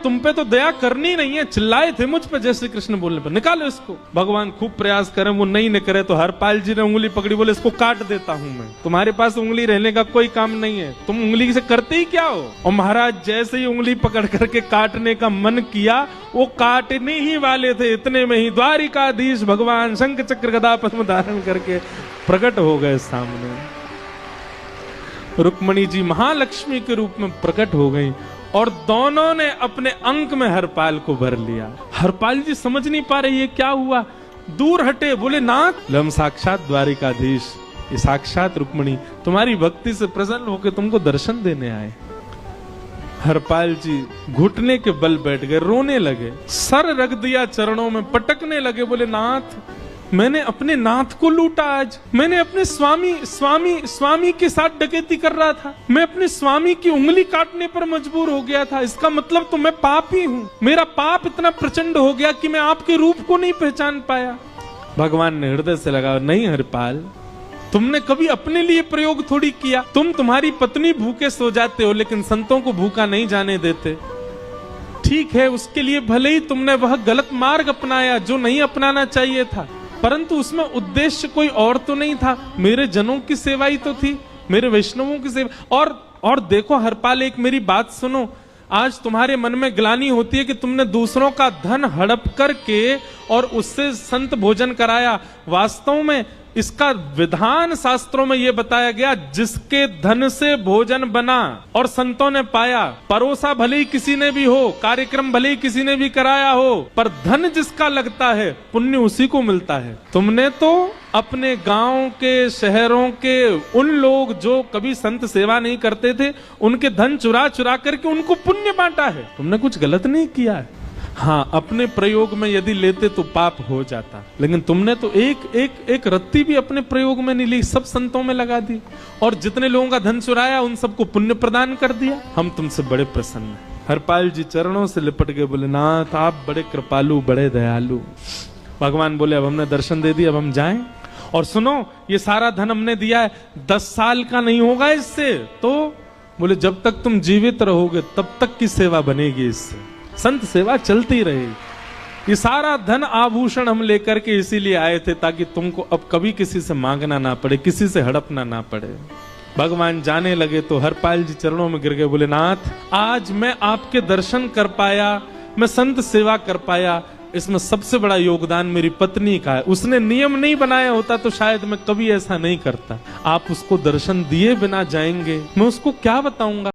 तुम पे तो दया करनी नहीं है। चिल्लाए थे मुझ पे जय श्री कृष्ण बोलने पर, निकालो इसको। भगवान खूब प्रयास करें, वो नहीं निकले तो हरपाल जी ने उंगली पकड़ी, बोले इसको काट देता हूं मैं, तुम्हारे पास उंगली रहने का कोई काम नहीं है, तुम उंगली से करते ही क्या हो। और महाराज जैसे ही उंगली पकड़ करके काटने का मन किया, वो काटने ही वाले थे, इतने में ही द्वारिकाधीश भगवान शंख चक्र गदा पद्म धारण करके प्रकट हो गए सामने। रुक्मणी जी महालक्ष्मी के रूप में प्रकट हो गई और दोनों ने अपने अंक में हरपाल को भर लिया। हरपाल जी समझ नहीं पा रहे ये क्या हुआ, दूर हटे, बोले नाथ हम साक्षात द्वारिकाधीश, ये साक्षात रुक्मणी तुम्हारी भक्ति से प्रसन्न होकर तुमको दर्शन देने आए। हरपाल जी घुटने के बल बैठ गए, रोने लगे, सर रख दिया चरणों में, पटकने लगे, बोले नाथ मैंने अपने नाथ को लूटा, आज मैंने अपने स्वामी के साथ डकैती कर रहा था, मैं अपने स्वामी की उंगली काटने पर मजबूर हो गया था, इसका मतलब तो मैं पापी हूँ, मेरा पाप इतना प्रचंड हो गया कि मैं आपके रूप को नहीं पहचान पाया। भगवान ने हृदय से लगा, नहीं हरपाल, तुमने कभी अपने लिए प्रयोग थोड़ी किया, तुम्हारी पत्नी भूखे सो जाते हो लेकिन संतों को भूखा नहीं जाने देते। ठीक है, उसके लिए भले ही तुमने वह गलत मार्ग अपनाया जो नहीं अपनाना चाहिए था, परंतु उसमें उद्देश्य कोई और तो नहीं था, मेरे जनों की सेवा ही तो थी, मेरे वैष्णवों की सेवा। और देखो हरपाल, एक मेरी बात सुनो, आज तुम्हारे मन में ग्लानि होती है कि तुमने दूसरों का धन हड़प करके और उससे संत भोजन कराया। वास्तव में इसका विधान शास्त्रों में यह बताया गया, जिसके धन से भोजन बना और संतों ने पाया, परोसा भले ही किसी ने भी हो, कार्यक्रम भले ही किसी ने भी कराया हो, पर धन जिसका लगता है पुण्य उसी को मिलता है। तुमने तो अपने गांव के, शहरों के उन लोग जो कभी संत सेवा नहीं करते थे, उनके धन चुरा चुरा करके उनको पुण्य बांटा है। तुमने कुछ गलत नहीं किया है। हाँ, अपने प्रयोग में यदि लेते तो पाप हो जाता, लेकिन तुमने तो एक रत्ती भी अपने प्रयोग में नहीं ली, सब संतों में लगा दी और जितने लोगों का धन चुराया उन सबको पुण्य प्रदान कर दिया। हम तुमसे बड़े प्रसन्न हैं। हरपाल जी चरणों से लिपट के बोले, नाथ आप बड़े कृपालु, बड़े दयालु। भगवान बोले, अब हमने दर्शन दे दिया, अब हम जाएं। और सुनो, ये सारा धन हमने दिया है, 10 साल का नहीं होगा इससे। तो बोले, जब तक तुम जीवित रहोगे तब तक की सेवा बनेगी, इससे संत सेवा चलती रहेगी। ये सारा धन आभूषण हम लेकर के इसीलिए आए थे ताकि तुमको अब कभी किसी से मांगना ना पड़े, किसी से हड़पना ना पड़े। भगवान जाने लगे तो हरपाल जी चरणों में गिर गए, बोले नाथ आज मैं आपके दर्शन कर पाया, मैं संत सेवा कर पाया, इसमें सबसे बड़ा योगदान मेरी पत्नी का है। उसने नियम नहीं बनाया होता तो शायद मैं कभी ऐसा नहीं करता। आप उसको दर्शन दिए बिना जाएंगे, मैं उसको क्या बताऊंगा।